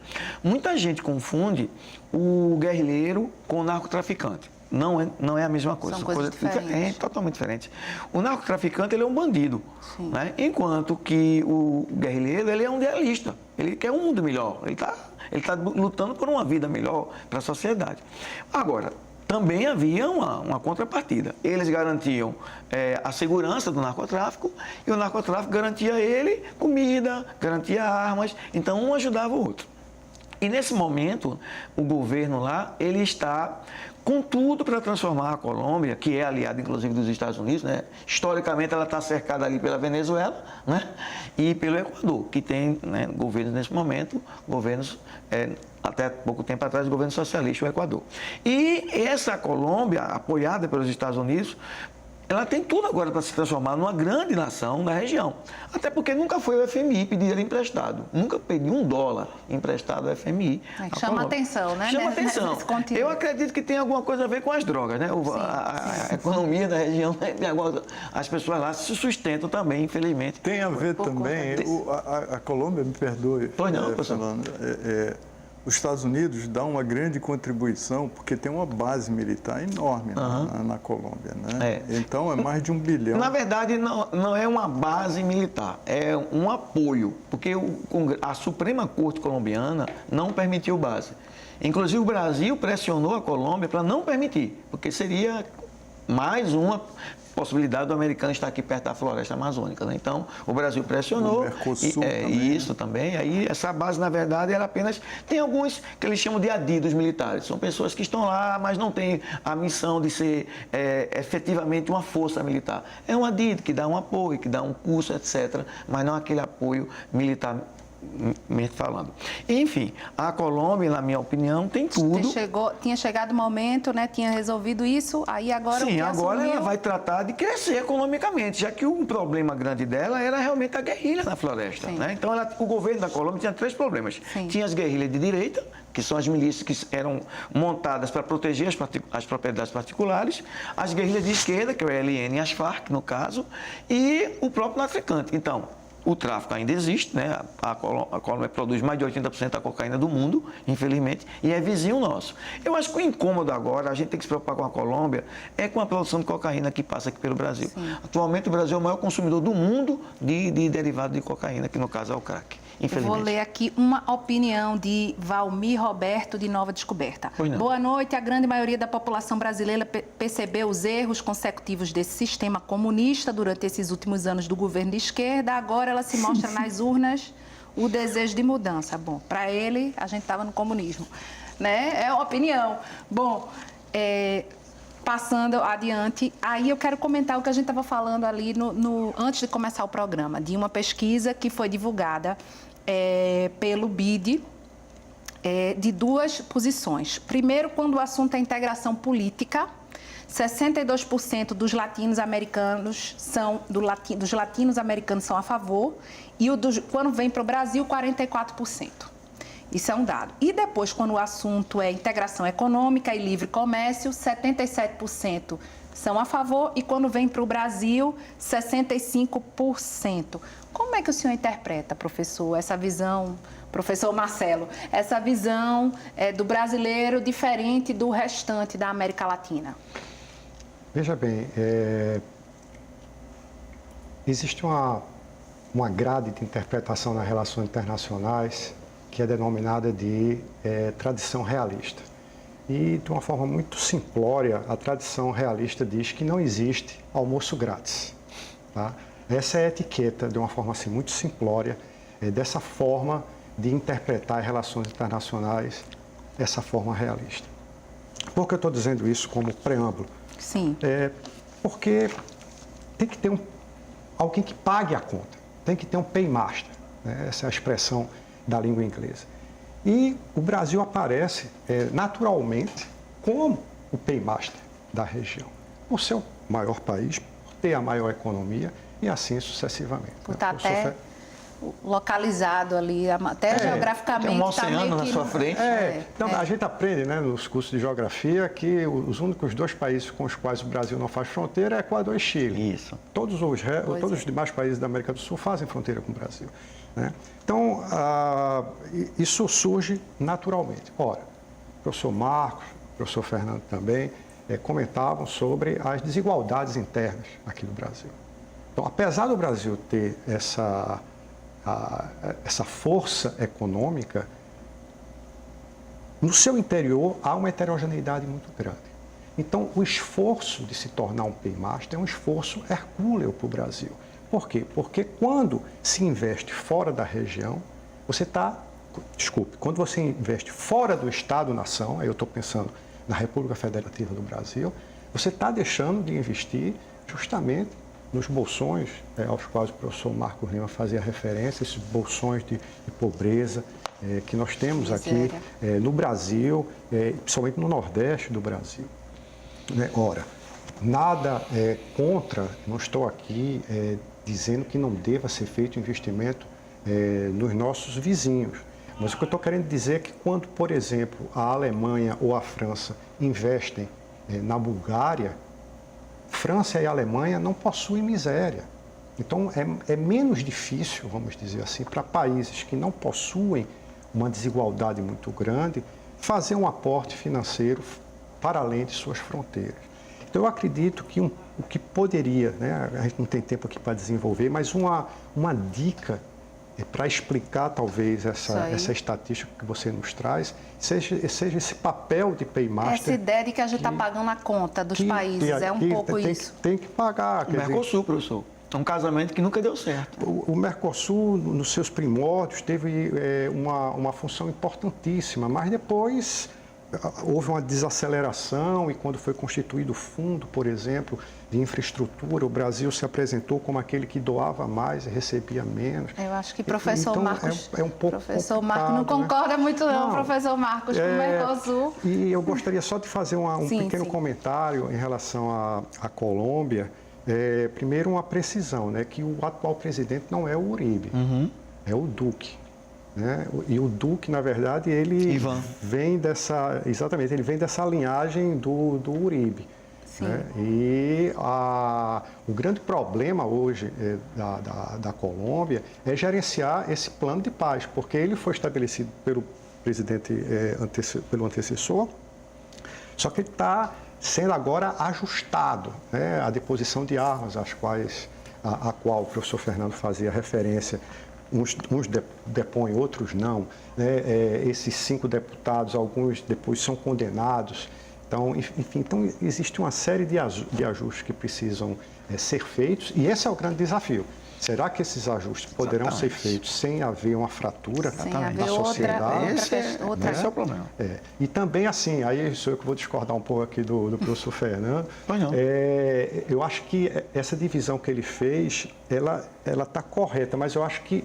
Muita gente confunde o guerrilheiro com o narcotraficante. Não é a mesma coisa. São coisas diferentes. É totalmente diferente. O narcotraficante, ele é um bandido, né? Enquanto que o guerrilheiro, ele é um idealista. Ele quer um mundo melhor. Ele tá lutando por uma vida melhor para a sociedade. Agora, também havia uma contrapartida. Eles garantiam a segurança do narcotráfico e o narcotráfico garantia a ele comida, garantia armas. Então, um ajudava o outro. E nesse momento, o governo lá, ele está com tudo para transformar a Colômbia, que é aliada inclusive dos Estados Unidos, né? Historicamente ela está cercada ali pela Venezuela, né? E pelo Equador, que tem, né, governos nesse momento, governos, até pouco tempo atrás, o governo socialista, o Equador. E essa Colômbia, apoiada pelos Estados Unidos, ela tem tudo agora para se transformar numa grande nação da região. Até porque nunca foi o FMI pedir dinheiro emprestado. Nunca pediu $1 emprestado ao FMI. Chama atenção, né? Chama atenção. Eu acredito que tem alguma coisa a ver com as drogas, né? A economia da região, as pessoas lá se sustentam também, infelizmente. Tem a ver também, a Colômbia, me perdoe, pois não, Fernando, os Estados Unidos dão uma grande contribuição porque tem uma base militar enorme na Colômbia, né? Então é mais de 1 bilhão. Na verdade, não é uma base militar, é um apoio, porque a Suprema Corte colombiana não permitiu base. Inclusive o Brasil pressionou a Colômbia para não permitir, porque seria mais uma possibilidade do americano estar aqui perto da floresta amazônica, né? Então, o Brasil pressionou. O Mercosul também. Isso também. Aí, essa base, na verdade, era apenas... Tem alguns que eles chamam de adidos militares. São pessoas que estão lá, mas não têm a missão de ser efetivamente uma força militar. É um adido que dá um apoio, que dá um curso, etc., mas não aquele apoio militar falando. Enfim, a Colômbia, na minha opinião, tem tudo. Tinha chegado o momento, né? Tinha resolvido isso, aí agora... Sim, agora ela vai tratar de crescer economicamente, já que um problema grande dela era realmente a guerrilha na floresta, né? Então, o governo da Colômbia tinha 3 problemas. Sim. Tinha as guerrilhas de direita, que são as milícias que eram montadas para proteger as propriedades particulares, as guerrilhas de esquerda, que é o ELN e as Farc, no caso, e o próprio narcotraficante. Então, o tráfico ainda existe, né? A Colômbia produz mais de 80% da cocaína do mundo, infelizmente, e é vizinho nosso. Eu acho que o incômodo agora, a gente tem que se preocupar com a Colômbia, é com a produção de cocaína que passa aqui pelo Brasil. Sim. Atualmente, o Brasil é o maior consumidor do mundo de derivado de cocaína, que no caso é o crack. infelizmente. Eu vou ler aqui uma opinião de Valmir Roberto, de Nova Descoberta. Boa noite. A grande maioria da população brasileira percebeu os erros consecutivos desse sistema comunista durante esses últimos anos do governo de esquerda. Agora ela se mostra nas urnas o desejo de mudança. Bom, para ele, a gente estava no comunismo, né? É uma opinião. Bom, passando adiante, aí eu quero comentar o que a gente estava falando ali antes de começar o programa, de uma pesquisa que foi divulgada pelo BID, de duas posições. Primeiro, quando o assunto é integração política, 62% dos latino-americanos são a favor e quando vem para o Brasil, 44%. Isso é um dado. E depois, quando o assunto é integração econômica e livre comércio, 77% são a favor e quando vem para o Brasil, 65%. Como é que o senhor interpreta, professor, essa visão, professor Marcelo, essa visão do brasileiro diferente do restante da América Latina? Veja bem, existe uma grade de interpretação nas relações internacionais que é denominada de tradição realista. E, de uma forma muito simplória, a tradição realista diz que não existe almoço grátis. Tá? Essa é a etiqueta, de uma forma assim, muito simplória, dessa forma de interpretar as relações internacionais, essa forma realista. Por que eu estou dizendo isso como preâmbulo? Sim. Porque tem que ter alguém que pague a conta, tem que ter um paymaster, né? Essa é a expressão da língua inglesa. E o Brasil aparece naturalmente como o paymaster da região, por ser o maior país, por ter a maior economia e assim sucessivamente. Por estar até localizado ali, até geograficamente. Tem um oceano na sua frente. Então, a gente aprende, né, nos cursos de geografia que os únicos dois países com os quais o Brasil não faz fronteira é Equador e Chile. Isso. Todos os demais países da América do Sul fazem fronteira com o Brasil, né? Então, isso surge naturalmente. Ora, o professor Marcos, o professor Fernando também, comentavam sobre as desigualdades internas aqui no Brasil. Então, apesar do Brasil ter essa força econômica, no seu interior há uma heterogeneidade muito grande. Então, o esforço de se tornar um paymaster é um esforço hercúleo para o Brasil. Por quê? Porque quando se investe fora da região, quando você investe fora do Estado-nação, aí eu estou pensando na República Federativa do Brasil, você está deixando de investir justamente nos bolsões aos quais o professor Marcos Lima fazia referência, esses bolsões de pobreza que nós temos aqui no Brasil, principalmente no Nordeste do Brasil. Ora, nada contra, não estou aqui dizendo que não deva ser feito investimento nos nossos vizinhos. Mas o que eu estou querendo dizer é que quando, por exemplo, a Alemanha ou a França investem na Bulgária, França e Alemanha não possuem miséria. Então, é menos difícil, vamos dizer assim, para países que não possuem uma desigualdade muito grande, fazer um aporte financeiro para além de suas fronteiras. Então, eu acredito que o que poderia, né, a gente não tem tempo aqui para desenvolver, mas uma dica para explicar talvez essa estatística que você nos traz, seja esse papel de paymaster. Essa ideia de que a gente está pagando a conta dos países, é um pouco isso. Tem que pagar. O Mercosul, professor, é um casamento que nunca deu certo. O Mercosul, nos seus primórdios, teve uma função importantíssima, mas depois houve uma desaceleração e quando foi constituído o fundo, por exemplo, de infraestrutura, o Brasil se apresentou como aquele que doava mais e recebia menos. Eu acho que professor Marcos, é um pouco professor Marcos não concorda muito não, professor Marcos, com o Mercosul. E eu gostaria só de fazer um pequeno comentário em relação à Colômbia. Primeiro, uma precisão, né, que o atual presidente não é o Uribe, é o Duque. Né? E o Duque, na verdade, ele vem dessa linhagem do Uribe. Né? E o grande problema hoje da Colômbia é gerenciar esse plano de paz, porque ele foi estabelecido pelo presidente, pelo antecessor, só que ele está sendo agora ajustado, né? A deposição de armas, a qual o professor Fernando fazia referência, uns depõem, outros não. Né? Esses 5 deputados, alguns depois são condenados. Então, enfim, então existe uma série de ajustes que precisam ser feitos e esse é o grande desafio. Será que esses ajustes poderão ser feitos sem haver uma fratura na sociedade? Esse é o problema. E também, assim, aí sou eu que vou discordar um pouco aqui do professor Fernando. Pois não. Eu acho que essa divisão que ele fez, ela está correta, mas eu acho que...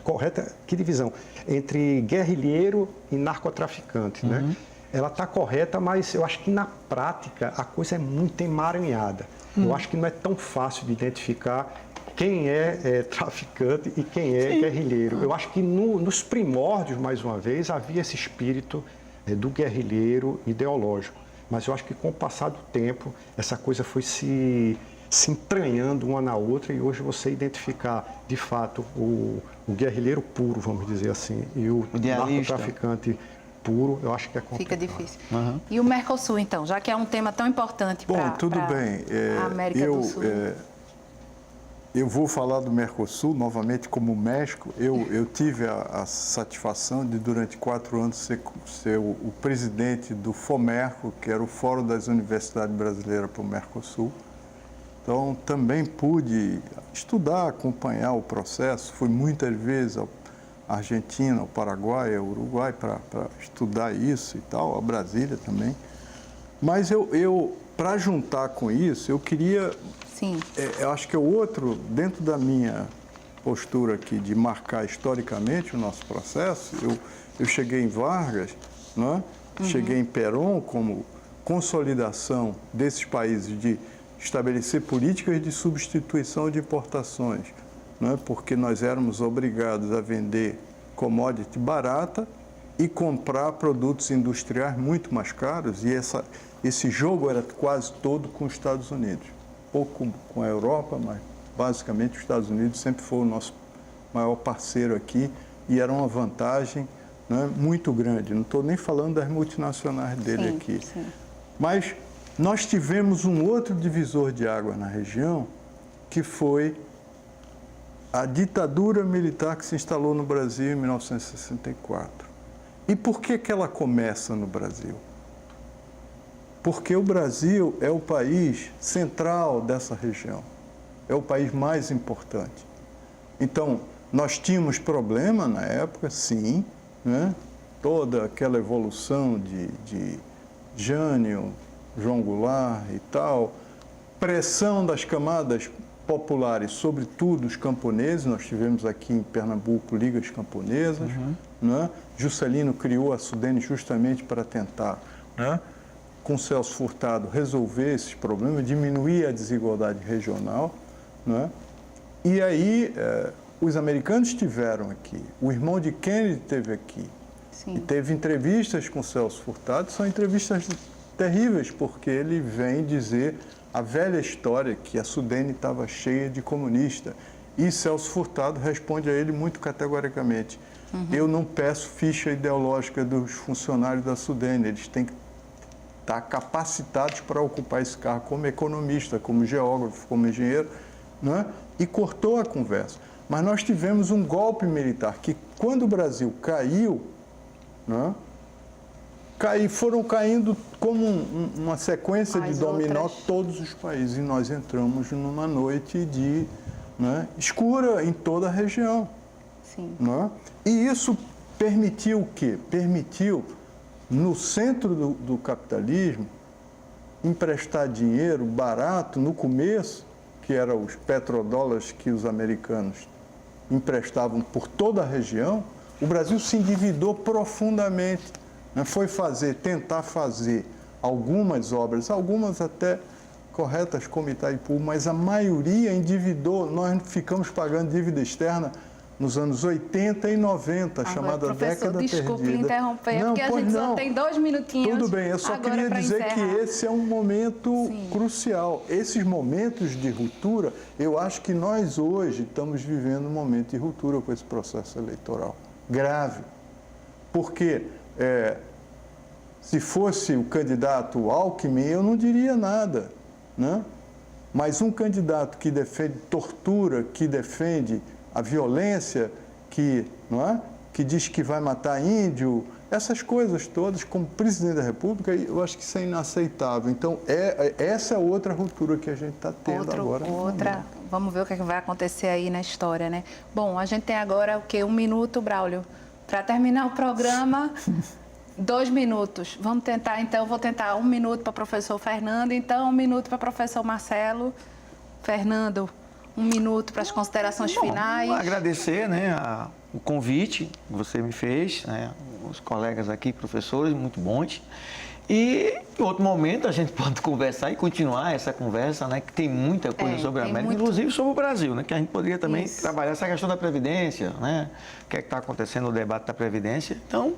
correta, que divisão? Entre guerrilheiro e narcotraficante, né? Ela está correta, mas eu acho que na prática a coisa é muito emaranhada. Eu acho que não é tão fácil de identificar quem é traficante e quem é guerrilheiro. Eu acho que nos primórdios, mais uma vez, havia esse espírito do guerrilheiro ideológico. Mas eu acho que com o passar do tempo, essa coisa foi se entranhando uma na outra e hoje você identificar, de fato, o guerrilheiro puro, vamos dizer assim, e o narcotraficante puro, eu acho que é complicado. Fica difícil. E o Mercosul, então, já que é um tema tão importante para a América do Sul? Eu vou falar do Mercosul, novamente, como México. Eu tive a satisfação de, durante 4 anos, ser o presidente do FOMERCO, que era o Fórum das Universidades Brasileiras para o Mercosul. Então, também pude estudar, acompanhar o processo. Fui muitas vezes à Argentina, ao Paraguai, ao Uruguai para estudar isso e tal, a Brasília também. Mas para juntar com isso, eu queria... Sim. Eu acho que é o outro, dentro da minha postura aqui de marcar historicamente o nosso processo, eu cheguei em Vargas, né? Cheguei em Perón como consolidação desses países de estabelecer políticas de substituição de importações, né? Porque nós éramos obrigados a vender commodity barata e comprar produtos industriais muito mais caros, e esse jogo era quase todo com os Estados Unidos. Pouco com a Europa, mas basicamente os Estados Unidos sempre foi o nosso maior parceiro aqui e era uma vantagem, né, muito grande. Não estou nem falando das multinacionais dele aqui. Sim. Mas nós tivemos um outro divisor de águas na região, que foi a ditadura militar que se instalou no Brasil em 1964. E por que ela começa no Brasil? Porque o Brasil é o país central dessa região, é o país mais importante. Então, nós tínhamos problema na época, sim, né? Toda aquela evolução de Jânio, João Goulart e tal, pressão das camadas populares, sobretudo os camponeses. Nós tivemos aqui em Pernambuco ligas camponesas, né? Juscelino criou a Sudene justamente para tentar, né, com Celso Furtado, resolver esses problemas, diminuir a desigualdade regional, né? E aí, os americanos estiveram aqui, o irmão de Kennedy esteve aqui. Sim. E teve entrevistas com Celso Furtado, são entrevistas terríveis, porque ele vem dizer a velha história que a Sudene estava cheia de comunistas. E Celso Furtado responde a ele muito categoricamente: eu não peço ficha ideológica dos funcionários da Sudene, eles têm que estar capacitados para ocupar esse cargo como economista, como geógrafo, como engenheiro, né? E cortou a conversa. Mas nós tivemos um golpe militar que, quando o Brasil caiu, né, foram caindo como uma sequência de dominó todos os países. E nós entramos numa noite né, escura em toda a região. Sim. Né? E isso permitiu o quê? Permitiu, no centro do capitalismo, emprestar dinheiro barato no começo, que eram os petrodólares que os americanos emprestavam por toda a região. O Brasil se endividou profundamente, né? Foi tentar fazer algumas obras, algumas até corretas como Itaipu, mas a maioria endividou. Nós ficamos pagando dívida externa nos anos 80 e 90, chamada década perdida. Desculpe interromper, porque a gente só tem 2 minutinhos. Tudo bem, eu só queria dizer que esse é um momento crucial. Esses momentos de ruptura, eu acho que nós hoje estamos vivendo um momento de ruptura com esse processo eleitoral. Grave. Porque se fosse o candidato Alckmin, eu não diria nada, né? Mas um candidato que defende tortura, que defende a violência, que, não é? Que diz que vai matar índio, essas coisas todas, como presidente da República, eu acho que isso é inaceitável. Então, essa é outra ruptura que a gente está tendo agora. Vamos ver o que vai acontecer aí na história, né? Bom, a gente tem agora o quê? 1 minuto, Braulio, para terminar o programa. 2 minutos. Vamos tentar, então, vou tentar 1 minuto para o professor Fernando, então 1 minuto para o professor Marcelo. Fernando, 1 minuto para as considerações finais. Agradecer, né, o convite que você me fez, né, os colegas aqui, professores, muito bons. E em outro momento a gente pode conversar e continuar essa conversa, né? Que tem muita coisa sobre a América, inclusive sobre o Brasil, né? Que a gente poderia também trabalhar essa questão da Previdência, né? O que é que está acontecendo no debate da Previdência. Então,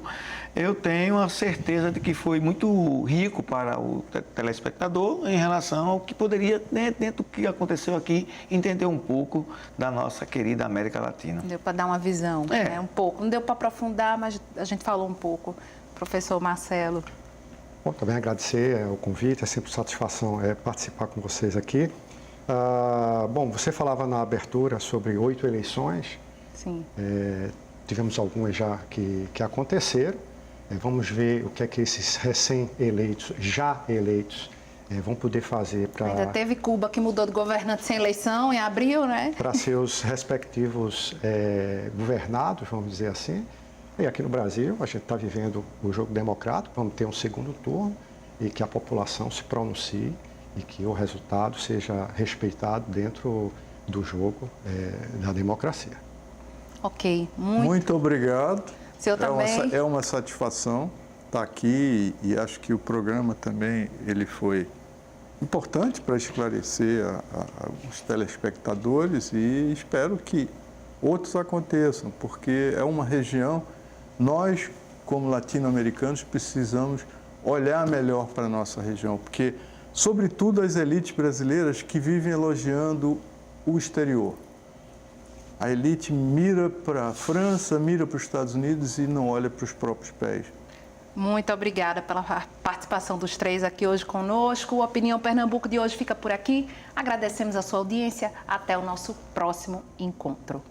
eu tenho a certeza de que foi muito rico para o telespectador em relação ao que poderia, né, dentro do que aconteceu aqui, entender um pouco da nossa querida América Latina. Deu para dar uma visão, né? Um pouco. Não deu para aprofundar, mas a gente falou um pouco. Professor Marcelo. Bom, também agradecer o convite, é sempre satisfação participar com vocês aqui. Bom, você falava na abertura sobre 8 eleições. Sim. Tivemos algumas já que aconteceram. Vamos ver o que é que esses recém-eleitos, já eleitos, vão poder fazer para... Ainda teve Cuba que mudou de governante sem eleição em abril, né? Para seus respectivos governados, vamos dizer assim. E aqui no Brasil, a gente está vivendo o jogo democrático, vamos ter um segundo turno e que a população se pronuncie e que o resultado seja respeitado dentro do jogo da democracia. Ok. Muito obrigado. Seu também. É uma satisfação estar aqui e acho que o programa também ele foi importante para esclarecer os telespectadores e espero que outros aconteçam, porque é uma região... Nós, como latino-americanos, precisamos olhar melhor para a nossa região, porque, sobretudo, as elites brasileiras que vivem elogiando o exterior. A elite mira para a França, mira para os Estados Unidos e não olha para os próprios pés. Muito obrigada pela participação dos 3 aqui hoje conosco. O Opinião Pernambuco de hoje fica por aqui. Agradecemos a sua audiência. Até o nosso próximo encontro.